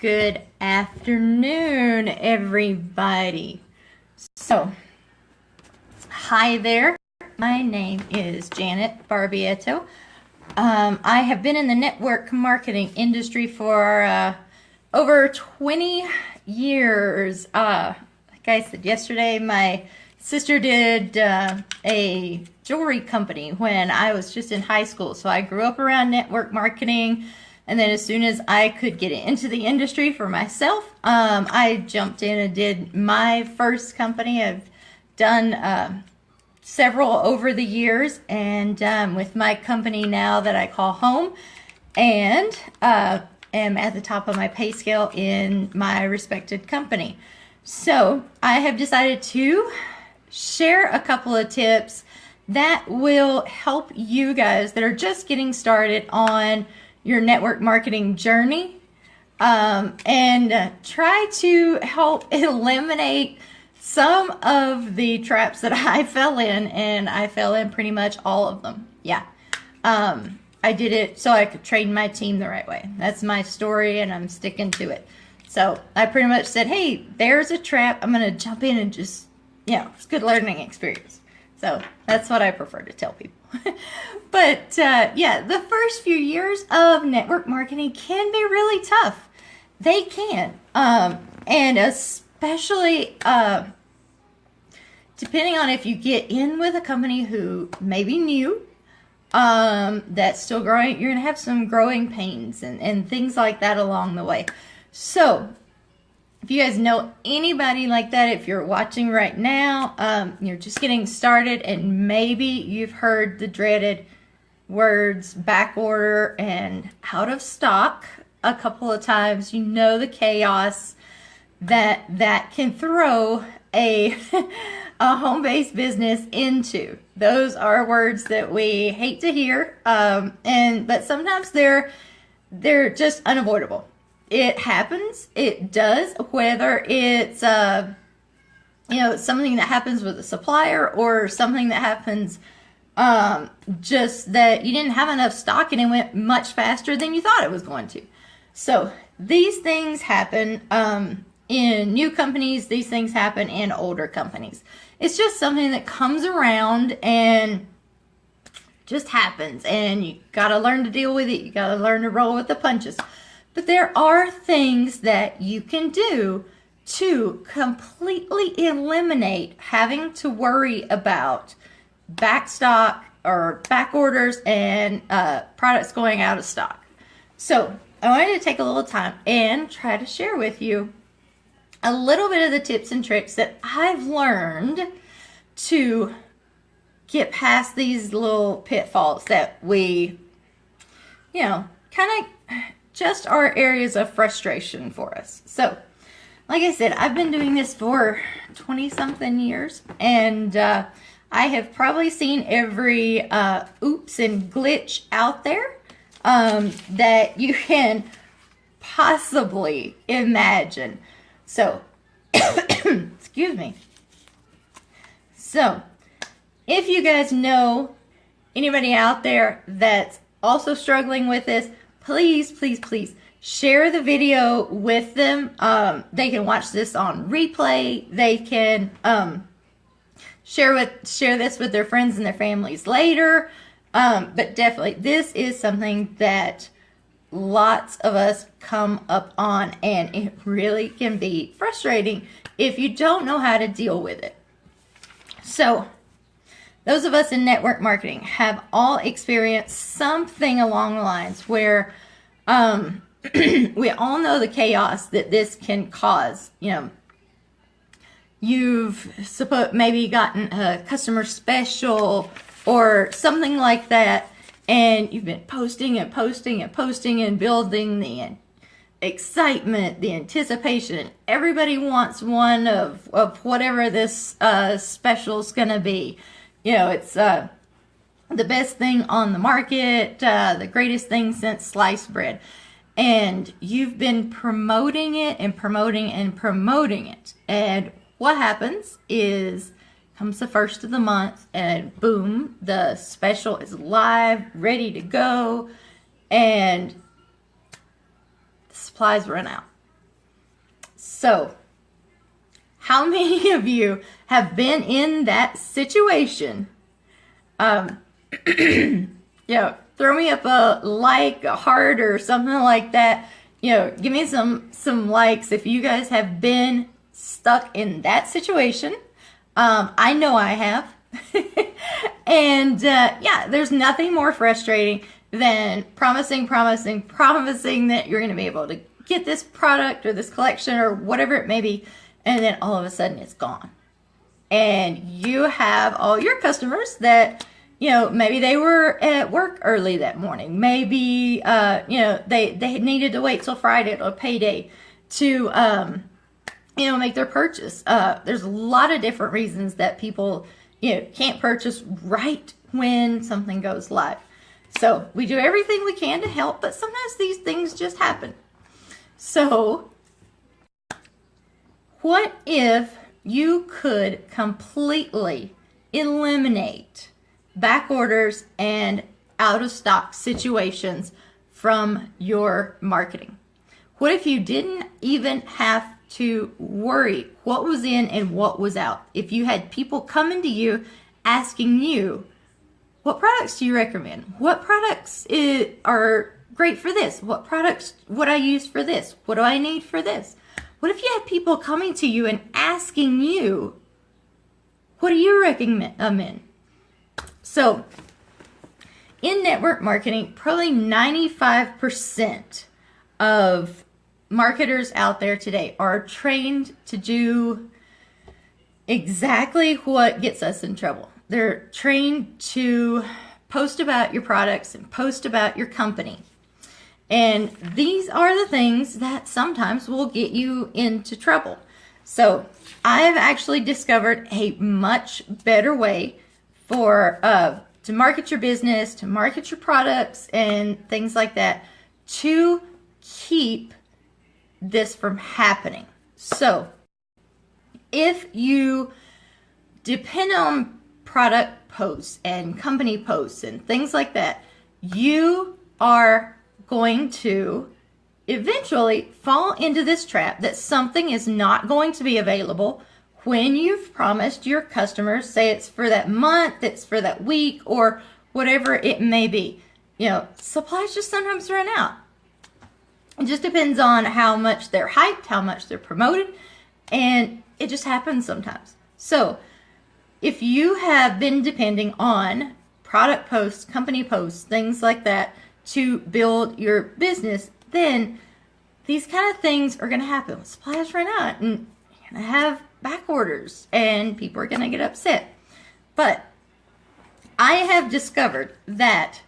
Good afternoon, everybody. So, hi there. My name is Janet Barbietto. I have been in the network marketing industry for over 20 years. Like I said yesterday, my sister did a jewelry company when I was just in high school. So I grew up around network marketing. And then as soon as I could get into the industry for myself, I jumped in and did my first company. I've done several over the years, and with my company now that I call home, and am at the top of my pay scale in my respected company. So I have decided to share a couple of tips that will help you guys that are just getting started on your network marketing journey, and try to help eliminate some of the traps that I fell in, and I fell in pretty much all of them. Yeah. I did it so I could train my team the right way. That's my story, and I'm sticking to it. So I pretty much said, hey, there's a trap. I'm going to jump in and just, it's a good learning experience. So that's what I prefer to tell people. But yeah, the first few years of network marketing can be really tough. They can. And especially depending on if you get in with a company who may be new, that's still growing, you're going to have some growing pains and things like that along the way. So if you guys know anybody like that, if you're watching right now, you're just getting started and maybe you've heard the dreaded words back order and out of stock a couple of times, you know the chaos that can throw a a home-based business into. Those are words that we hate to hear, but sometimes they're just unavoidable. It happens. It does, whether it's something that happens with a supplier or something that happens just that you didn't have enough stock and it went much faster than you thought it was going to. So these things happen in new companies. These things happen in older companies. It's just something that comes around and just happens, and you got to learn to deal with it. You got to learn to roll with the punches. But there are things that you can do to completely eliminate having to worry about back stock or back orders and products going out of stock. So I wanted to take a little time and try to share with you a little bit of the tips and tricks that I've learned to get past these little pitfalls that we, kind of just are areas of frustration for us. So, like I said, I've been doing this for 20-something years, and I have probably seen every oops and glitch out there that you can possibly imagine. So, excuse me. So, if you guys know anybody out there that's also struggling with this, please, please, please share the video with them. They can watch this on replay. They can share this with their friends and their families later. But definitely, this is something that lots of us come up on, and it really can be frustrating if you don't know how to deal with it. So, those of us in network marketing have all experienced something along the lines where we all know the chaos that this can cause. You've maybe gotten a customer special or something like that, and you've been posting and posting and posting and building the excitement, the anticipation. Everybody wants one of whatever this special's gonna be. It's the best thing on the market, the greatest thing since sliced bread. And you've been promoting it and promoting and promoting it. And what happens is, comes the first of the month and boom, the special is live, ready to go, and the supplies run out. So, how many of you have been in that situation? Throw me up a like, a heart, or something like that. Give me some likes if you guys have been stuck in that situation. I know I have. And there's nothing more frustrating than promising that you're going to be able to get this product or this collection or whatever it may be, and then all of a sudden it's gone. And you have all your customers that, maybe they were at work early that morning. Maybe, they needed to wait till Friday or payday to, make their purchase. There's a lot of different reasons that people, can't purchase right when something goes live. So we do everything we can to help, but sometimes these things just happen. So what if you could completely eliminate back orders and out of stock situations from your marketing? What if you didn't even have to worry what was in and what was out? If you had people coming to you asking you, what products do you recommend? What products are great for this? What products would I use for this? What do I need for this? What if you had people coming to you and asking you, what do you recommend? So, in network marketing, probably 95% of marketers out there today are trained to do exactly what gets us in trouble. They're trained to post about your products and post about your company. And these are the things that sometimes will get you into trouble. So I've actually discovered a much better way for to market your business, to market your products and things like that, to keep this from happening. So if you depend on product posts and company posts and things like that, you are going to eventually fall into this trap that something is not going to be available when you've promised your customers, say it's for that month, it's for that week, or whatever it may be. Supplies just sometimes run out. It just depends on how much they're hyped, how much they're promoted, and it just happens sometimes. So if you have been depending on product posts, company posts, things like that to build your business, then these kind of things are going to happen. Supplies run out and you're going to have back orders and people are going to get upset. But I have discovered that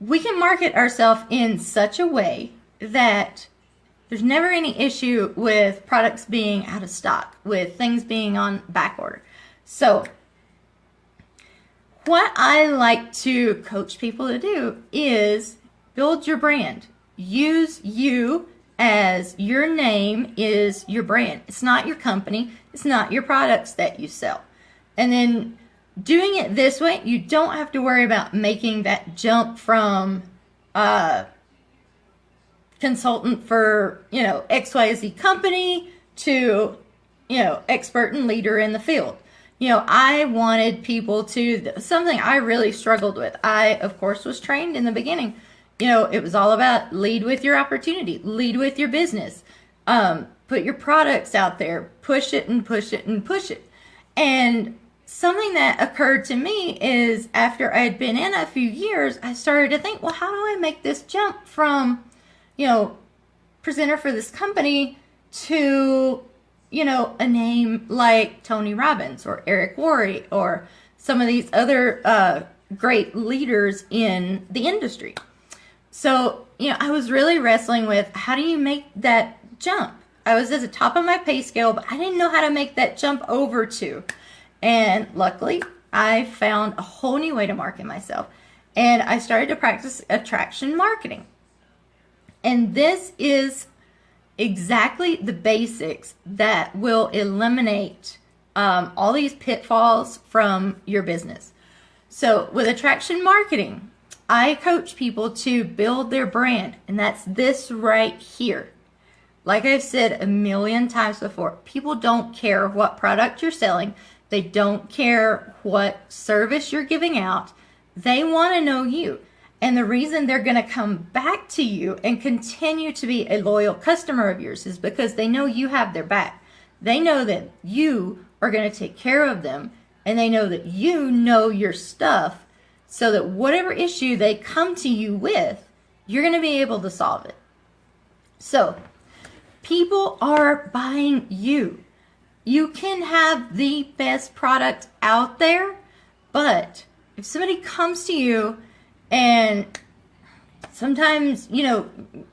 we can market ourselves in such a way that there's never any issue with products being out of stock, with things being on back order. So what I like to coach people to do is build your brand. Use you as your name is your brand. It's not your company. It's not your products that you sell. And then doing it this way, you don't have to worry about making that jump from consultant for, XYZ company to, expert and leader in the field. I wanted people to, something I really struggled with. I, of course, was trained in the beginning. It was all about lead with your opportunity, lead with your business, put your products out there, push it and push it and push it. And something that occurred to me is after I had been in a few years, I started to think, well, how do I make this jump from, presenter for this company to, a name like Tony Robbins or Eric Worre or some of these other great leaders in the industry. So, I was really wrestling with how do you make that jump? I was at the top of my pay scale, but I didn't know how to make that jump over to. And luckily, I found a whole new way to market myself. And I started to practice attraction marketing. And this is exactly the basics that will eliminate all these pitfalls from your business. So with attraction marketing, I coach people to build their brand, and that's this right here. Like I've said a million times before, people don't care what product you're selling. They don't care what service you're giving out. They want to know you. And the reason they're going to come back to you and continue to be a loyal customer of yours is because they know you have their back. They know that you are going to take care of them, and they know that you know your stuff, so that whatever issue they come to you with, you're going to be able to solve it. So, people are buying you. You can have the best product out there, but if somebody comes to you and sometimes,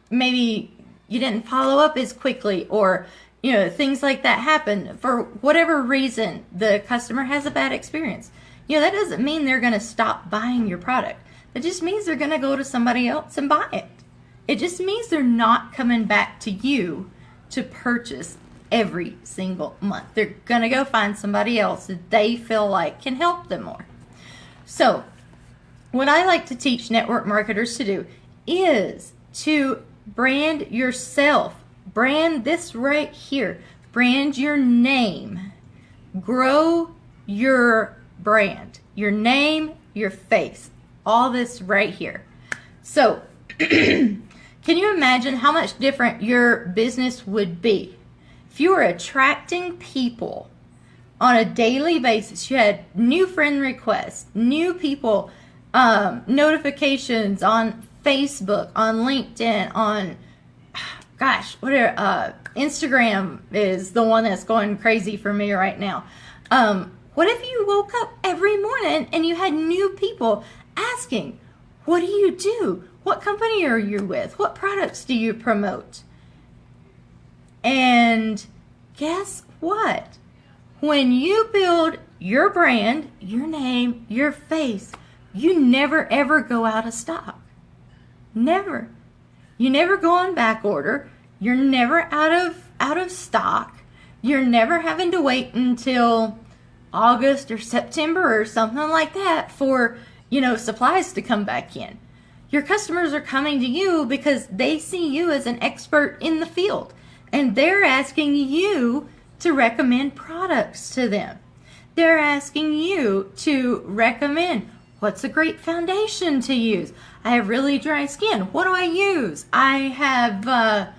maybe you didn't follow up as quickly, or, things like that happen for whatever reason, the customer has a bad experience. That doesn't mean they're going to stop buying your product. That just means they're going to go to somebody else and buy it. It just means they're not coming back to you to purchase every single month. They're going to go find somebody else that they feel like can help them more. So, what I like to teach network marketers to do is to brand yourself. Brand this right here. Brand your name. Grow your brand. Your name, your face. All this right here. So, can you imagine how much different your business would be if you were attracting people on a daily basis? You had new friend requests, new people, notifications on Facebook, on LinkedIn, on, Instagram is the one that's going crazy for me right now. What if you woke up every morning and you had new people asking, what do you do? What company are you with? What products do you promote? And guess what? When you build your brand, your name, your face, you never ever go out of stock. Never. You never go on back order. You're never out of stock. You're never having to wait until August or September or something like that for, supplies to come back in. Your customers are coming to you because they see you as an expert in the field, and they're asking you to recommend products to them. They're asking you to recommend what's a great foundation to use. I have really dry skin. What do I use? I have, I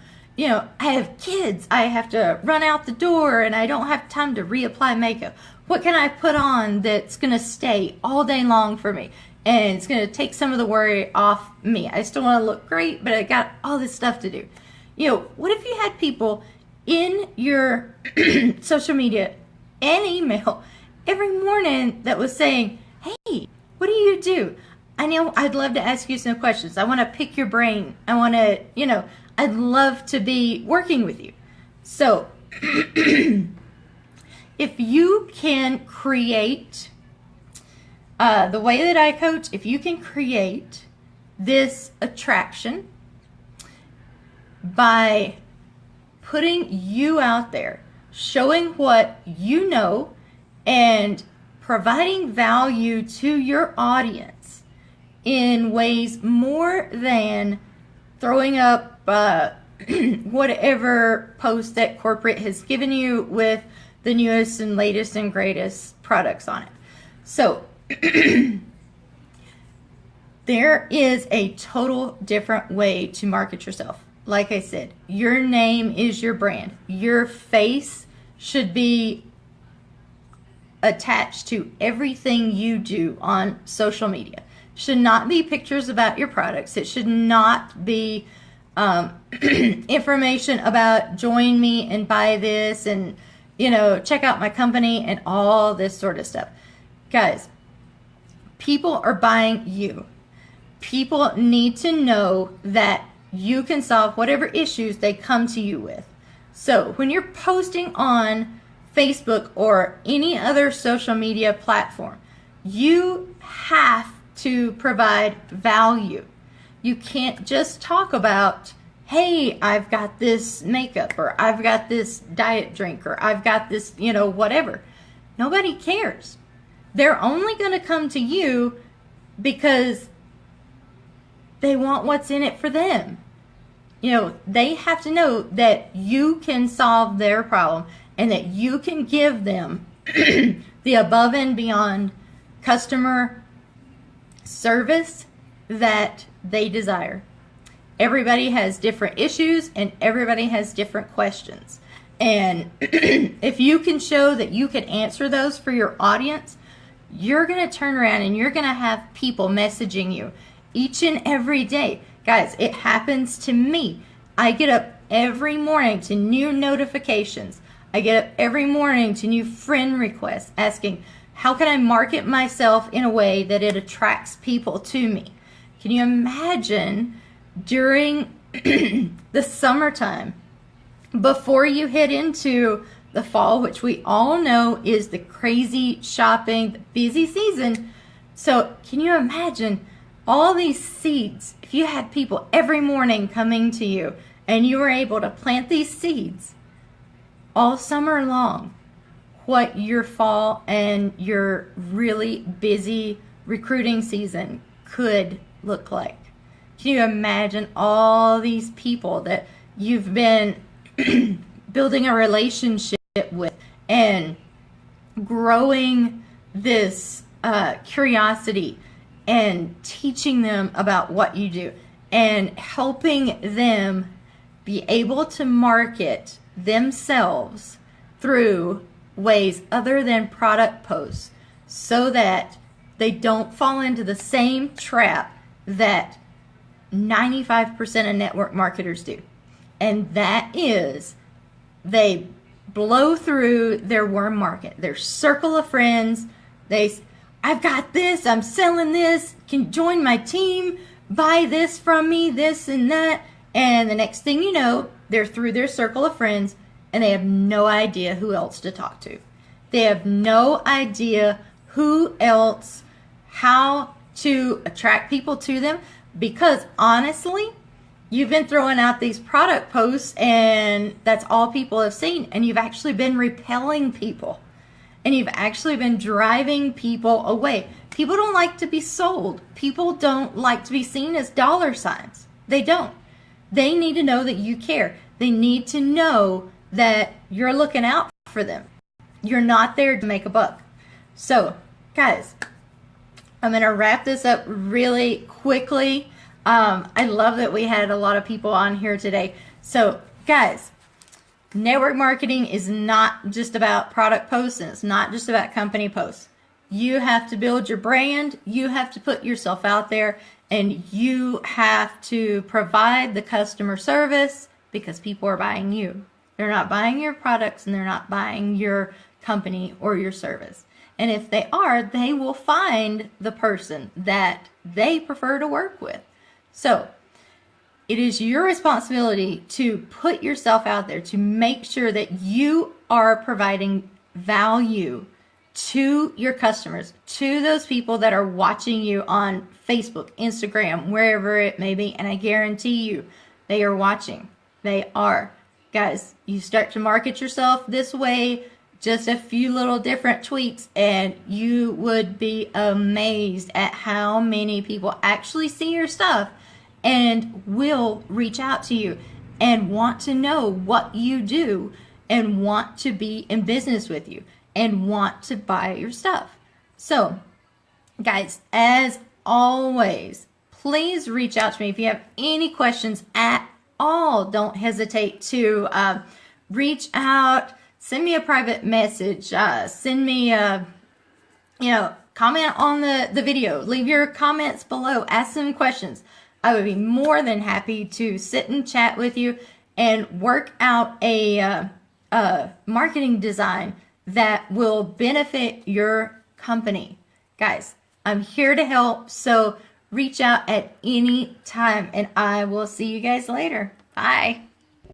have kids. I have to run out the door and I don't have time to reapply makeup. What can I put on that's going to stay all day long for me? And it's going to take some of the worry off me. I still want to look great, but I got all this stuff to do. What if you had people in your social media and email every morning that was saying, hey, what do you do? I know I'd love to ask you some questions. I want to pick your brain. I want to, I'd love to be working with you. So, if you can create, the way that I coach, if you can create this attraction by putting you out there, showing what you know, and providing value to your audience in ways more than throwing up whatever post that corporate has given you with the newest and latest and greatest products on it. So there is a total different way to market yourself. Like I said, your name is your brand. Your face should be attached to everything you do on social media. Should not be pictures about your products. It should not be information about join me and buy this and, check out my company and all this sort of stuff. Guys, people are buying you. People need to know that you can solve whatever issues they come to you with. So when you're posting on Facebook or any other social media platform, you have to provide value. You can't just talk about, hey, I've got this makeup, or I've got this diet drink, or I've got this, whatever. Nobody cares. They're only going to come to you because they want what's in it for them. they have to know that you can solve their problem and that you can give them the above and beyond customer service that they desire. Everybody has different issues and everybody has different questions. And if you can show that you can answer those for your audience, you're going to turn around and you're going to have people messaging you each and every day. Guys, it happens to me. I get up every morning to new notifications. I get up every morning to new friend requests asking, how can I market myself in a way that it attracts people to me? Can you imagine during the summertime, before you head into the fall, which we all know is the crazy shopping, the busy season? So can you imagine all these seeds? If you had people every morning coming to you and you were able to plant these seeds all summer long, what your fall and your really busy recruiting season could look like. Can you imagine all these people that you've been building a relationship with and growing this curiosity and teaching them about what you do and helping them be able to market themselves through ways other than product posts so that they don't fall into the same trap that 95% of network marketers do. And that is they blow through their warm market, their circle of friends. I've got this, I'm selling this, can you join my team, buy this from me, this and that. And the next thing you know, they're through their circle of friends and they have no idea who else to talk to. They have no idea who else, how to attract people to them, because honestly, you've been throwing out these product posts and that's all people have seen, and you've actually been repelling people and you've actually been driving people away. People don't like to be sold. People don't like to be seen as dollar signs. They don't. They need to know that you care. They need to know that you're looking out for them. You're not there to make a buck. So, guys, I'm going to wrap this up really quickly. I love that we had a lot of people on here today. So, guys, network marketing is not just about product posts and it's not just about company posts. You have to build your brand. You have to put yourself out there, and you have to provide the customer service because people are buying you. They're not buying your products and they're not buying your company or your service. And if they are, they will find the person that they prefer to work with. So it is your responsibility to put yourself out there, to make sure that you are providing value to your customers, to those people that are watching you on Facebook, Instagram, wherever it may be. And I guarantee you, they are watching. They are. Guys, you start to market yourself this way, just a few little different tweaks, and you would be amazed at how many people actually see your stuff and will reach out to you and want to know what you do and want to be in business with you and want to buy your stuff. So, guys, as always, please reach out to me if you have any questions at all. Don't hesitate to reach out. Send me a private message. Send me a, comment on the video. Leave your comments below. Ask some questions. I would be more than happy to sit and chat with you and work out a marketing design that will benefit your company. Guys, I'm here to help, so reach out at any time, and I will see you guys later. Bye.